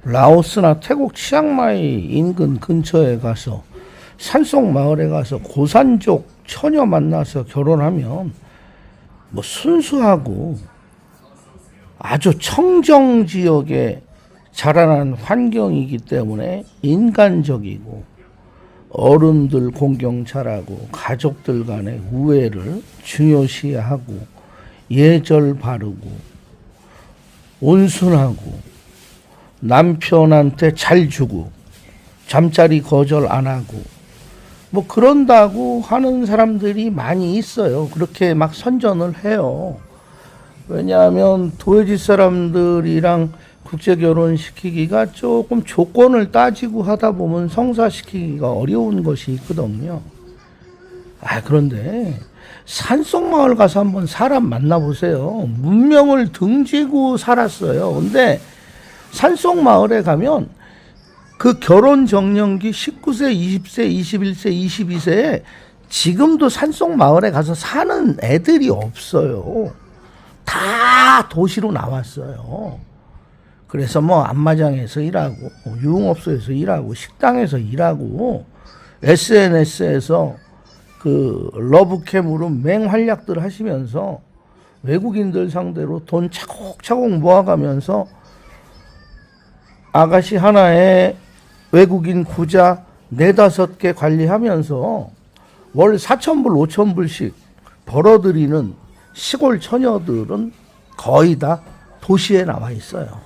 라오스나 태국 치앙마이 인근 근처에 가서 산속 마을에 가서 고산족 처녀 만나서 결혼하면 뭐 순수하고 아주 청정 지역에 자라난 환경이기 때문에 인간적이고 어른들 공경 잘하고 가족들 간의 우애를 중요시하고 예절 바르고 온순하고 남편한테 잘 주고 잠자리 거절 안 하고 뭐 그런다고 하는 사람들이 많이 있어요. 그렇게 막 선전을 해요. 왜냐하면 도해지 사람들이랑 국제 결혼 시키기가 조금 조건을 따지고 하다 보면 성사시키기가 어려운 것이 있거든요. 그런데 산속 마을 가서 한번 사람 만나보세요. 문명을 등지고 살았어요. 근데 산속 마을에 가면 그 결혼 정년기 19세, 20세, 21세, 22세에 지금도 산속 마을에 가서 사는 애들이 없어요. 다 도시로 나왔어요. 그래서 뭐 안마장에서 일하고 유흥업소에서 일하고 식당에서 일하고 SNS에서 그 러브캠으로 맹활약들 하시면서 외국인들 상대로 돈 차곡차곡 모아가면서 아가씨 하나에 외국인 부자 4-5개 관리하면서 월 4,000불 5,000불씩 벌어들이는 시골 처녀들은 거의 다 도시에 나와 있어요.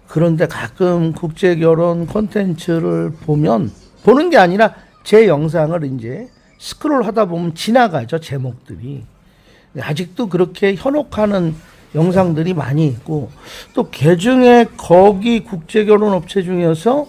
그런데 가끔 국제결혼 콘텐츠를 보는 게 아니라 제 영상을 이제 스크롤 하다 보면 지나가죠, 제목들이. 아직도 그렇게 현혹하는 영상들이 많이 있고, 또 개중에 거기 국제결혼 업체 중에서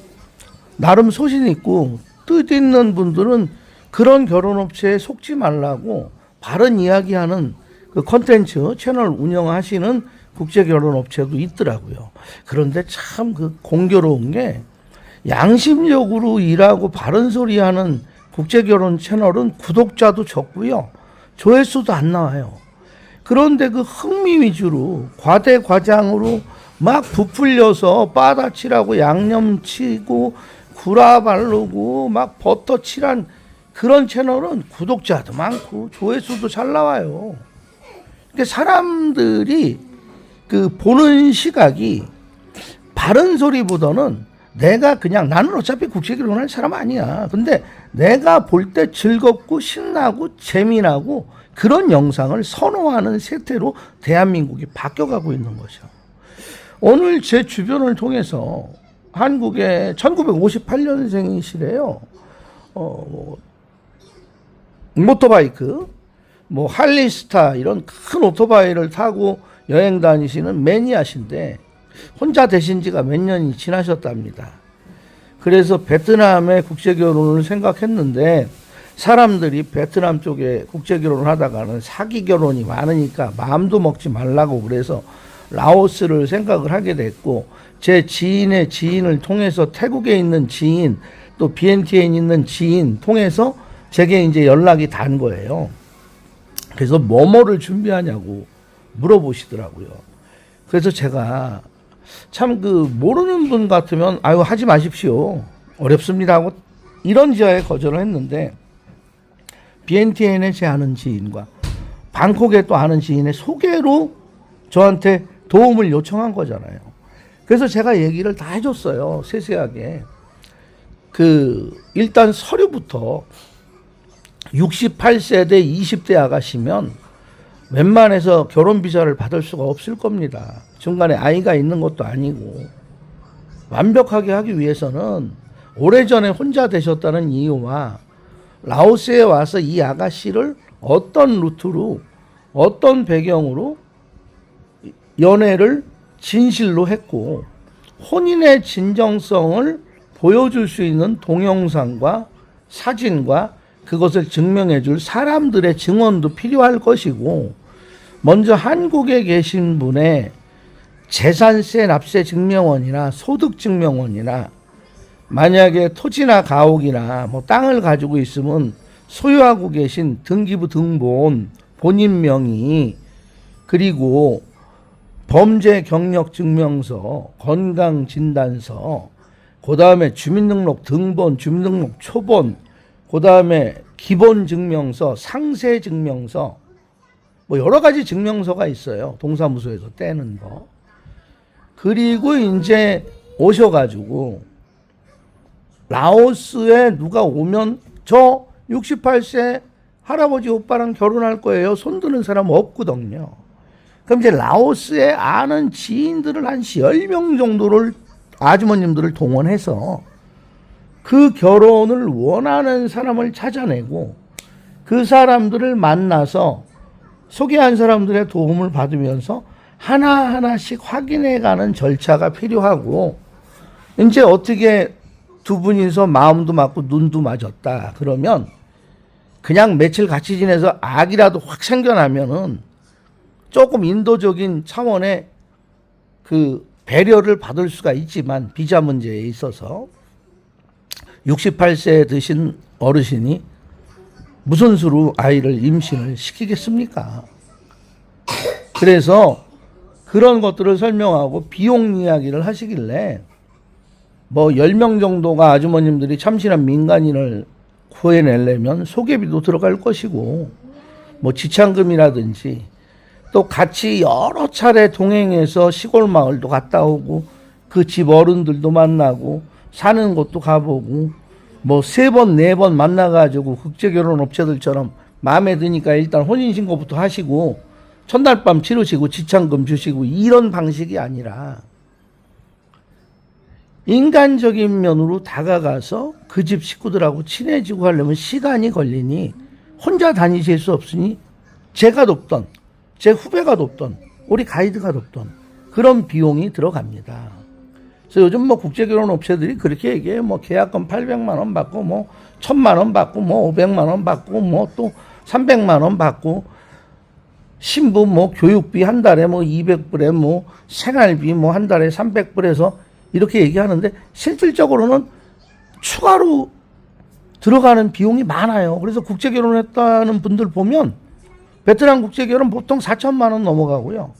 나름 소신 있고 뜻 있는 분들은 그런 결혼업체에 속지 말라고 바른 이야기하는 그 콘텐츠 채널 운영하시는 국제결혼업체도 있더라고요. 그런데 참 그 공교로운 게 양심적으로 일하고 바른 소리 하는 국제결혼 채널은 구독자도 적고요. 조회수도 안 나와요. 그런데 그 흥미 위주로 과대과장으로 막 부풀려서 빠다치라고 양념치고 구라 바르고 막 버터 칠한 그런 채널은 구독자도 많고 조회수도 잘 나와요. 그러니까 사람들이 그 보는 시각이 바른 소리보다는 나는 어차피 국제결혼할 사람 아니야. 근데 내가 볼 때 즐겁고 신나고 재미나고 그런 영상을 선호하는 세태로 대한민국이 바뀌어가고 있는 거죠. 오늘 제 주변을 통해서 한국에 1958년생이시래요. 모토바이크, 뭐 할리스타 이런 큰 오토바이를 타고 여행 다니시는 매니아신데 혼자 되신 지가 몇 년이 지나셨답니다. 그래서 베트남의 국제결혼을 생각했는데 사람들이 베트남 쪽에 국제결혼을 하다가는 사기 결혼이 많으니까 마음도 먹지 말라고 그래서 라오스를 생각을 하게 됐고, 제 지인의 지인을 통해서 태국에 있는 지인 또 비엔티엔에 있는 지인 통해서 제게 이제 연락이 단 거예요. 그래서 뭐를 준비하냐고 물어보시더라고요. 그래서 제가 참 모르는 분 같으면 하지 마십시오, 어렵습니다 하고 이런 지하에 거절을 했는데, 비엔티엔에 제 아는 지인과 방콕에 또 아는 지인의 소개로 저한테 도움을 요청한 거잖아요. 그래서 제가 얘기를 다 해줬어요, 세세하게. 일단 서류부터 68세대 20대 아가씨면 웬만해서 결혼 비자를 받을 수가 없을 겁니다. 중간에 아이가 있는 것도 아니고. 완벽하게 하기 위해서는 오래전에 혼자 되셨다는 이유와 라오스에 와서 이 아가씨를 어떤 루트로 어떤 배경으로 연애를 진실로 했고 혼인의 진정성을 보여줄 수 있는 동영상과 사진과 그것을 증명해 줄 사람들의 증언도 필요할 것이고, 먼저 한국에 계신 분의 재산세 납세 증명원이나 소득 증명원이나 만약에 토지나 가옥이나 뭐 땅을 가지고 있으면 소유하고 계신 등기부 등본, 본인 명의, 그리고 범죄 경력 증명서, 건강 진단서, 그다음에 주민등록 등본, 주민등록 초본, 그다음에 기본 증명서, 상세 증명서, 뭐 여러 가지 증명서가 있어요. 동사무소에서 떼는 거. 그리고 이제 오셔가지고 라오스에 누가 오면 저 68세 할아버지 오빠랑 결혼할 거예요. 손드는 사람 없거든요. 그럼 이제 라오스에 아는 지인들을 한 10명 정도를 아주머님들을 동원해서 그 결혼을 원하는 사람을 찾아내고 그 사람들을 만나서 소개한 사람들의 도움을 받으면서 하나하나씩 확인해가는 절차가 필요하고, 이제 어떻게 두 분이서 마음도 맞고 눈도 맞았다 그러면 그냥 며칠 같이 지내서 악이라도 확 생겨나면은 조금 인도적인 차원의 그 배려를 받을 수가 있지만, 비자 문제에 있어서 68세 드신 어르신이 무슨 수로 아이를 임신을 시키겠습니까? 그래서 그런 것들을 설명하고 비용 이야기를 하시길래 뭐 10명 정도가 아주머님들이 참신한 민간인을 구해내려면 소개비도 들어갈 것이고, 뭐 지참금이라든지 또 같이 여러 차례 동행해서 시골 마을도 갔다 오고 그 집 어른들도 만나고 사는 곳도 가보고 뭐 3번 4번 만나가지고 국제결혼 업체들처럼 마음에 드니까 일단 혼인신고부터 하시고 첫날 밤 치르시고 지참금 주시고 이런 방식이 아니라 인간적인 면으로 다가가서 그 집 식구들하고 친해지고 하려면 시간이 걸리니 혼자 다니실 수 없으니 제가 돕던, 제 후배가 돕던, 우리 가이드가 돕던 그런 비용이 들어갑니다. 그래서 요즘 뭐 국제결혼 업체들이 그렇게 얘기해요. 뭐 계약금 800만 원 받고 뭐 1000만 원 받고 뭐 500만 원 받고 뭐 또 300만 원 받고 신부 뭐 교육비 한 달에 뭐 200불에 뭐 생활비 뭐 한 달에 300불에서 이렇게 얘기하는데 실질적으로는 추가로 들어가는 비용이 많아요. 그래서 국제결혼했다는 분들 보면 베트남 국제결혼 보통 4천만 원 넘어가고요.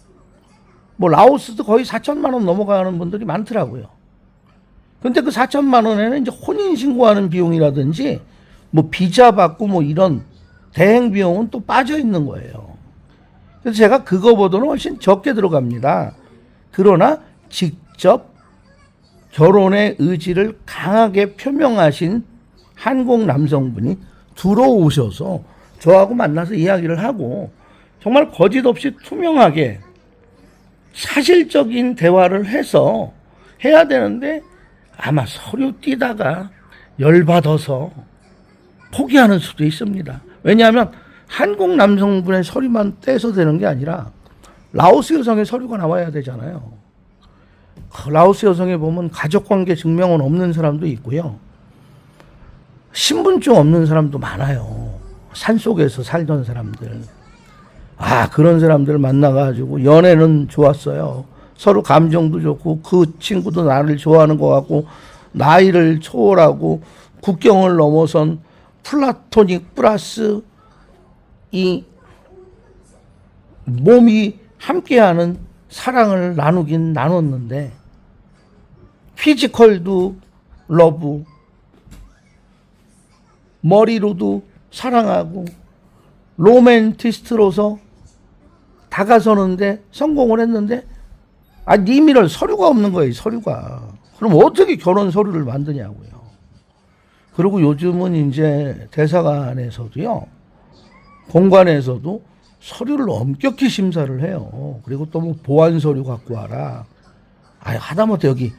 뭐 라오스도 거의 4천만 원 넘어가는 분들이 많더라고요. 근데 그 4천만 원에는 이제 혼인신고하는 비용이라든지 뭐 비자 받고 뭐 이런 대행 비용은 또 빠져 있는 거예요. 그래서 제가 그거보다는 훨씬 적게 들어갑니다. 그러나 직접 결혼의 의지를 강하게 표명하신 한국 남성분이 들어오셔서 저하고 만나서 이야기를 하고 정말 거짓 없이 투명하게 사실적인 대화를 해서 해야 되는데 아마 서류 띄다가 열받아서 포기하는 수도 있습니다. 왜냐하면 한국 남성분의 서류만 떼서 되는 게 아니라 라오스 여성의 서류가 나와야 되잖아요. 라오스 여성에 보면 가족관계 증명은 없는 사람도 있고요. 신분증 없는 사람도 많아요. 산속에서 살던 사람들. 그런 사람들 만나가지고 연애는 좋았어요. 서로 감정도 좋고 그 친구도 나를 좋아하는 것 같고 나이를 초월하고 국경을 넘어선 플라토닉 플러스 이 몸이 함께하는 사랑을 나누긴 나눴는데 피지컬도 러브, 머리로도 사랑하고 로맨티스트로서 다가서는데 성공을 했는데 님이럴 서류가 없는 거예요. 서류가. 그럼 어떻게 결혼 서류를 만드냐고요. 그리고 요즘은 이제 대사관에서도요, 공관에서도 서류를 엄격히 심사를 해요. 그리고 또 뭐 보안 서류 갖고 와라. 하다못해 여기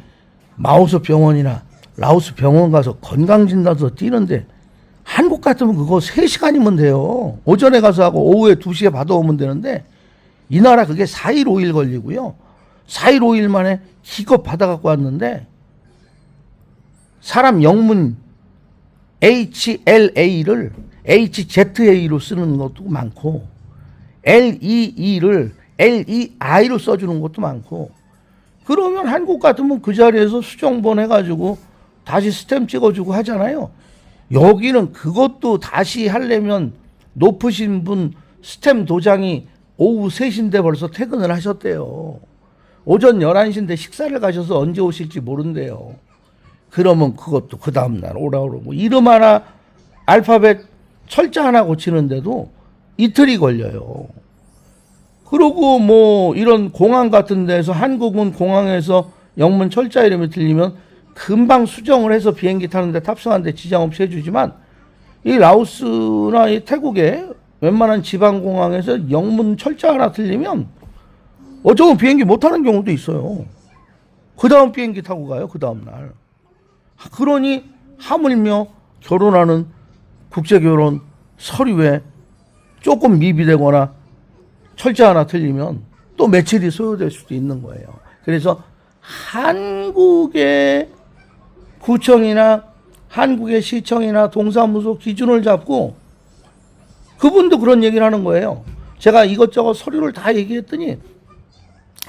마오스 병원이나 라오스 병원 가서 건강진단서 뛰는데 한국 같으면 그거 3시간이면 돼요. 오전에 가서 하고 오후에 2시에 받아오면 되는데 이 나라 그게 4일 5일 걸리고요. 4일 5일 만에 기껏 받아갖고 왔는데 사람 영문 HLA를 HZA로 쓰는 것도 많고 LEE를 LEI로 써주는 것도 많고, 그러면 한국 같으면 그 자리에서 수정본 해가지고 다시 스탬 찍어주고 하잖아요. 여기는 그것도 다시 하려면 높으신 분 스탬 도장이 오후 3시인데 벌써 퇴근을 하셨대요. 오전 11시인데 식사를 가셔서 언제 오실지 모른대요. 그러면 그것도 그 다음날 오라 그러고, 이름 하나, 알파벳 철자 하나 고치는데도 이틀이 걸려요. 그리고 뭐 이런 공항 같은 데서, 한국은 공항에서 영문 철자 이름이 틀리면 금방 수정을 해서 비행기 타는데 탑승하는데 지장 없이 해주지만, 이 라오스나 이 태국의 웬만한 지방공항에서 영문 철자 하나 틀리면 어쩌면 비행기 못 타는 경우도 있어요. 그 다음 비행기 타고 가요, 그 다음날. 그러니 하물며 결혼하는 국제결혼 서류에 조금 미비되거나 철자 하나 틀리면 또 며칠이 소요될 수도 있는 거예요. 그래서 한국의 구청이나 한국의 시청이나 동사무소 기준을 잡고, 그분도 그런 얘기를 하는 거예요. 제가 이것저것 서류를 다 얘기했더니,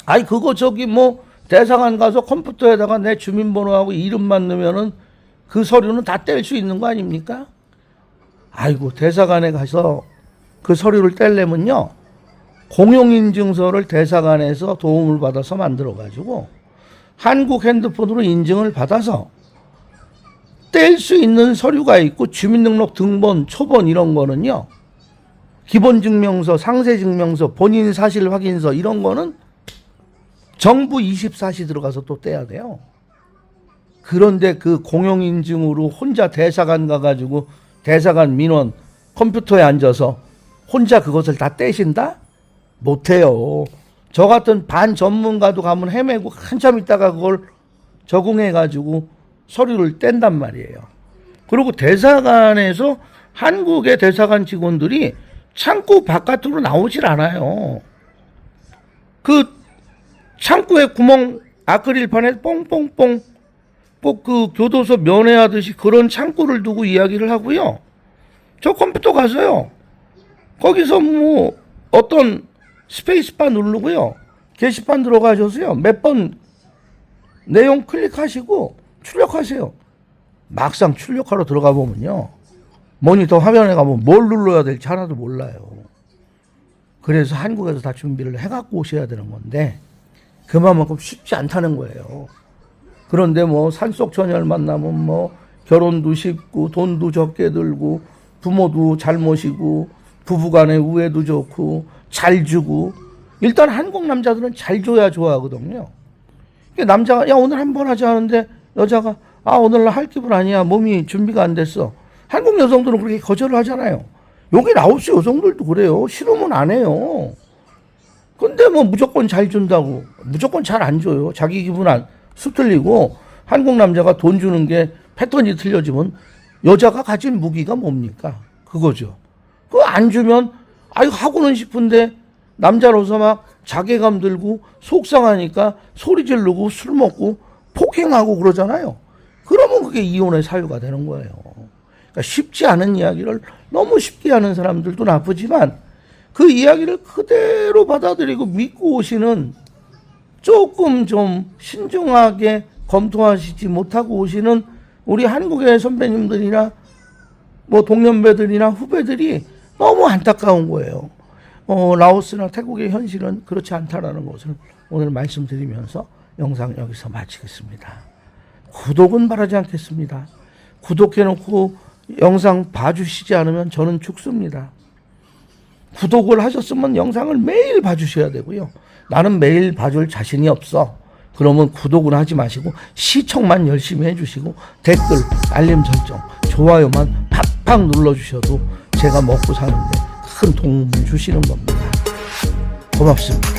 아이 그거 저기 뭐 대사관 가서 컴퓨터에다가 내 주민번호하고 이름만 넣으면은 그 서류는 다 뗄 수 있는 거 아닙니까? 아이고, 대사관에 가서 그 서류를 떼려면요, 공용인증서를 대사관에서 도움을 받아서 만들어가지고 한국 핸드폰으로 인증을 받아서 뗄 수 있는 서류가 있고, 주민등록 등본, 초본 이런 거는요, 기본증명서, 상세증명서, 본인 사실 확인서 이런 거는 정부 24시 들어가서 또 떼야 돼요. 그런데 그 공용인증으로 혼자 대사관 가가지고 대사관 민원 컴퓨터에 앉아서 혼자 그것을 다 떼신다? 못해요. 저 같은 반전문가도 가면 헤매고 한참 있다가 그걸 적응해가지고 서류를 뗀단 말이에요. 그리고 대사관에서 한국의 대사관 직원들이 창구 바깥으로 나오질 않아요. 그 창구에 구멍 아크릴판에 뽕뽕뽕 꼭 그 교도소 면회하듯이 그런 창구를 두고 이야기를 하고요. 저 컴퓨터 가서요, 거기서 뭐 어떤 스페이스바 누르고요, 게시판 들어가셔서요, 몇 번 내용 클릭하시고 출력하세요. 막상 출력하러 들어가 보면요, 모니터 화면에 가면 뭘 눌러야 될지 하나도 몰라요. 그래서 한국에서 다 준비를 해갖고 오셔야 되는 건데 그만큼 쉽지 않다는 거예요. 그런데 뭐 산속처녀를 만나면 뭐 결혼도 쉽고 돈도 적게 들고 부모도 잘 모시고 부부간의 우애도 좋고 잘 주고, 일단 한국 남자들은 잘 줘야 좋아하거든요. 남자가 야 오늘 한 번 하자 하는데 여자가 아 오늘 할 기분 아니야, 몸이 준비가 안 됐어. 한국 여성들은 그렇게 거절을 하잖아요. 여기 라오스 여성들도 그래요. 싫으면 안 해요. 근데 뭐 무조건 잘 준다고, 무조건 잘 안 줘요. 자기 기분 쑥 틀리고, 한국 남자가 돈 주는 게 패턴이 틀려지면 여자가 가진 무기가 뭡니까? 그거죠. 그거 안 주면 아유 하고는 싶은데 남자로서 막 자괴감 들고 속상하니까 소리 지르고 술 먹고 폭행하고 그러잖아요. 그러면 그게 이혼의 사유가 되는 거예요. 그러니까 쉽지 않은 이야기를 너무 쉽게 하는 사람들도 나쁘지만, 그 이야기를 그대로 받아들이고 믿고 오시는, 조금 좀 신중하게 검토하시지 못하고 오시는 우리 한국의 선배님들이나 뭐 동년배들이나 후배들이 너무 안타까운 거예요. 라오스나 태국의 현실은 그렇지 않다라는 것을 오늘 말씀드리면서 영상 여기서 마치겠습니다. 구독은 바라지 않겠습니다. 구독해놓고 영상 봐주시지 않으면 저는 죽습니다. 구독을 하셨으면 영상을 매일 봐주셔야 되고요. 나는 매일 봐줄 자신이 없어. 그러면 구독은 하지 마시고 시청만 열심히 해주시고 댓글, 알림 설정, 좋아요만 팍팍 눌러주셔도 제가 먹고 사는데 큰 도움을 주시는 겁니다. 고맙습니다.